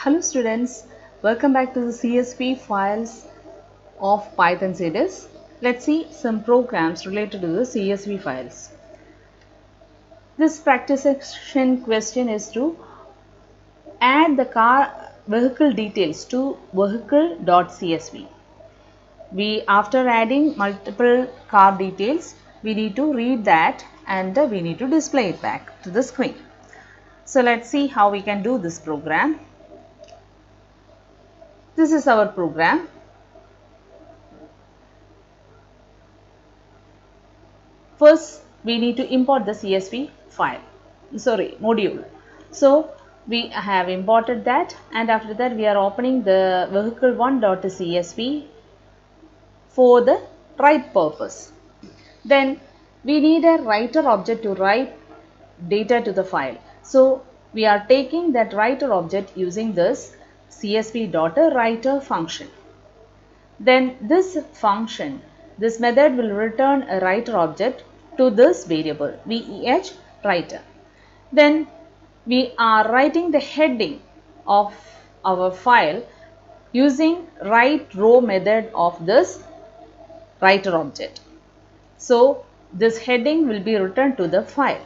Hello students, welcome back to the CSV files of Python series. Let's see some programs related to the CSV files. This practice section question is to add the car vehicle details to vehicle.csv. After adding multiple car details, we need to read that and we need to display it back to the screen. So let's see how we can do this program. This is our program. First, we need to import the CSV module. So, we have imported that, and after that we are opening the vehicle1.csv for the write purpose. Then, we need a writer object to write data to the file. So, we are taking that writer object using this csv.writer function. Then this method will return a writer object to this variable veh writer. Then we are writing the heading of our file using write row method of this writer object. So this heading will be returned to the file.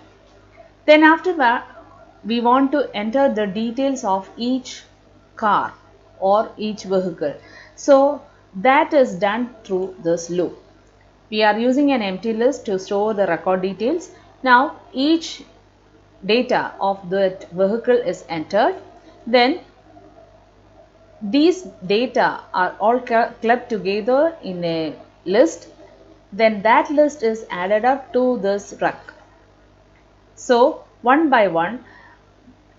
Then after that we want to enter the details of each car or each vehicle. So that is done through this loop. We are using an empty list to store the record details. Now each data of that vehicle is entered. Then these data are all clubbed together in a list. Then that list is added up to this rec. So one by one,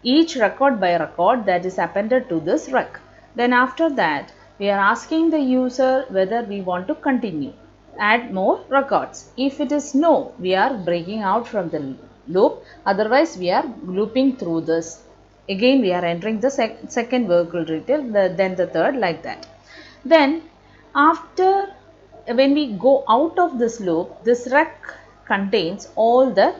each record by record that is appended to this rec. Then after that, we are asking the user whether we want to continue, add more records. If it is no, we are breaking out from the loop. Otherwise, we are looping through this. Again, we are entering the second vehicle detail, then the third, like that. Then after, when we go out of this loop, this rec contains all the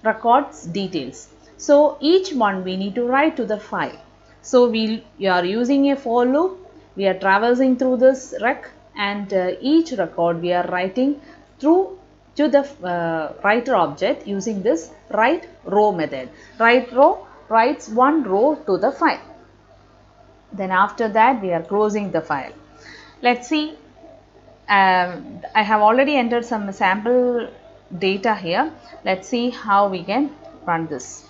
records details. So each one we need to write to the file. So we are using a for loop. We are traversing through this rec, and each record we are writing through to the writer object using this write row method. Write row writes one row to the file. Then after that we are closing the file. Let's see. I have already entered some sample data here. Let's see how we can run this.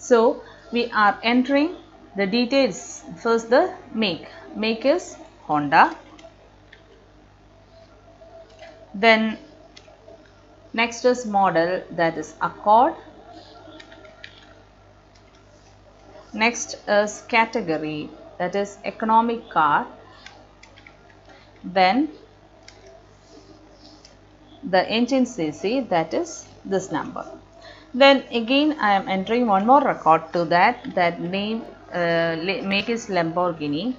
So we are entering the details. First the make. Make is Honda. Then next is model, that is Accord. Next is category, that is economic car. Then the engine cc, that is this number. Then again I am entering one more record to that name, make is Lamborghini.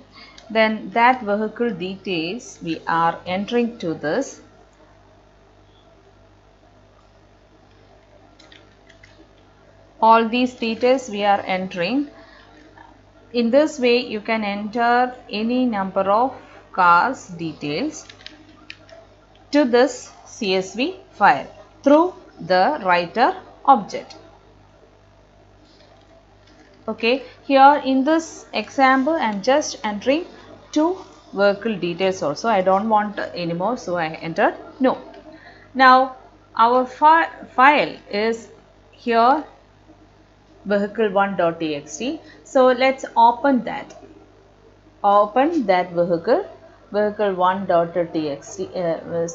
Then that vehicle details we are entering to this. All these details we are entering. In this way you can enter any number of cars details to this CSV file through the writer object. Okay, here in this example I am just entering 2 vehicle details also. I don't want any more, so I entered no. Now our file is here vehicle1.txt. So let's open that. Open that vehicle1.txt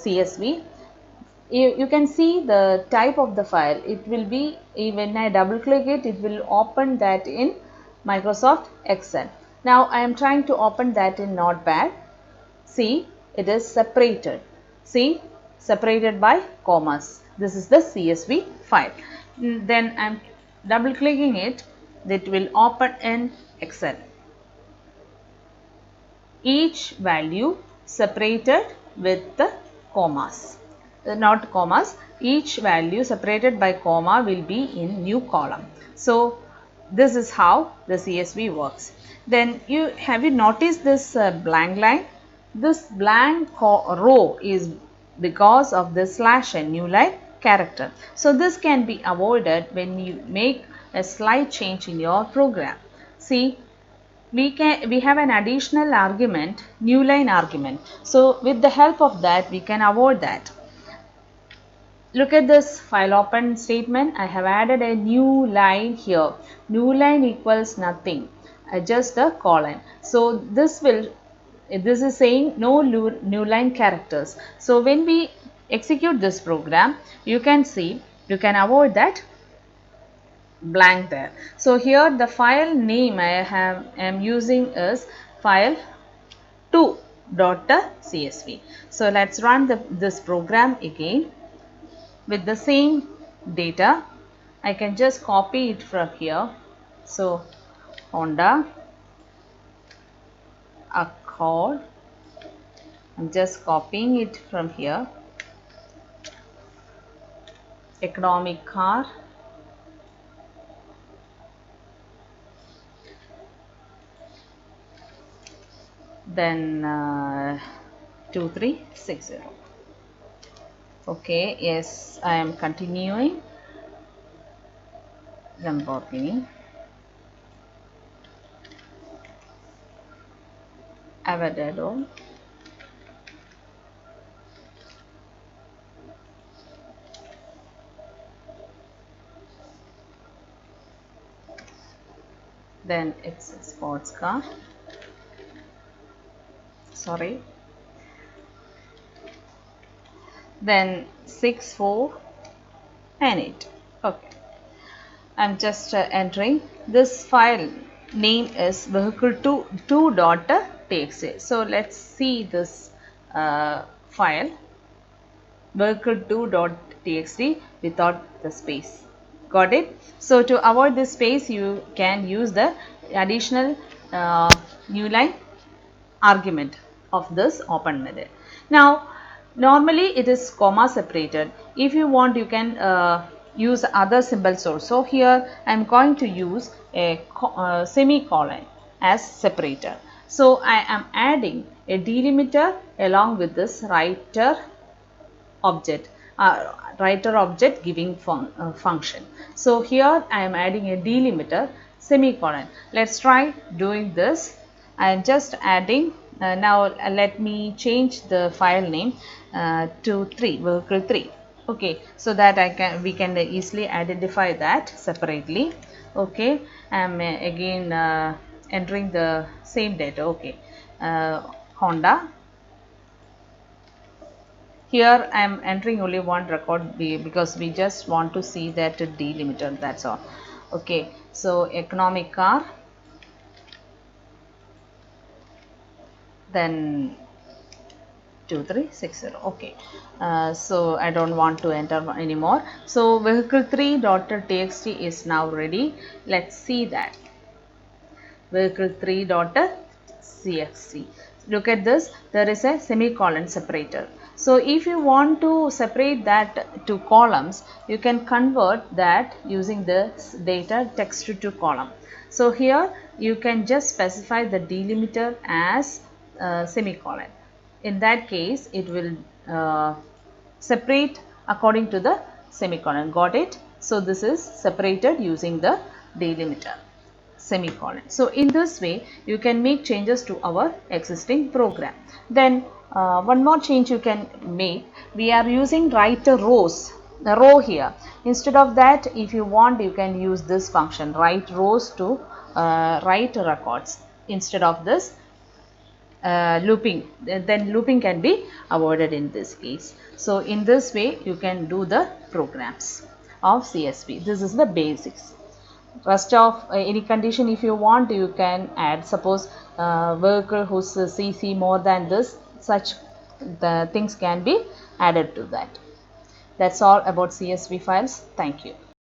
CSV. You can see the type of the file. It will be, when I double click it, it will open that in Microsoft Excel. Now I am trying to open that in Notepad. See, it is separated. See, separated by commas. This is the CSV file. Then I am double clicking it, that will open in Excel. Each value separated with the commas. not commas, each value separated by comma will be in new column. So this is how the CSV works. Then have you noticed this blank line? This blank row is because of the slash n new line character. So this can be avoided when you make a slight change in your program. See, we have an additional argument, new line argument. So with the help of that we can avoid that. Look at this file open statement. I have added a new line here. New line equals nothing, just a colon. So this is saying no new line characters. So when we execute this program, you can see, you can avoid that blank there. So here the file name I am using is file2.csv. So let's run this program again with the same data. I can just copy it from here. So Honda Accord, I'm just copying it from here. Economic car, then 2360. Okay, yes, I am continuing. Lamborghini, Aventador, then it's a sports car, sorry, then 6, 4 and 8. Okay, I'm just entering. This file name is vehicle2.txt. So let's see this file, vehicle2.txt without the space. Got it? So to avoid this space, you can use the additional new line argument of this open method. Now normally it is comma separated. If you want, you can use other symbols also. Here I am going to use a semicolon as separator. So I am adding a delimiter along with this writer object, giving function. So here I am adding a delimiter semicolon. Let's try doing this. I am just adding. Now let me change the file name to vehicle 3. Okay, so that we can easily identify that separately. Okay, I am again entering the same data. Okay, Honda. Here I am entering only one record because we just want to see that delimiter, that's all. Okay, so economic car, then 2360. Okay, so I don't want to enter anymore. So vehicle3.txt is now ready. Let's see that vehicle3.txt. Look at this, there is a semicolon separator. So if you want to separate that to columns, you can convert that using the data text to column. So here you can just specify the delimiter as semicolon. In that case it will separate according to the semicolon. Got it? So this is separated using the delimiter semicolon. So in this way you can make changes to our existing program. Then one more change you can make. We are using write rows, the row here. Instead of that, if you want, you can use this function, write rows to write records. Instead of this looping, then looping can be avoided in this case. So in this way you can do the programs of CSV. This is the basics. Rest of any condition, if you want, you can add. Suppose vehicle whose CC more than this, such the things can be added to that. That's all about CSV files. Thank you.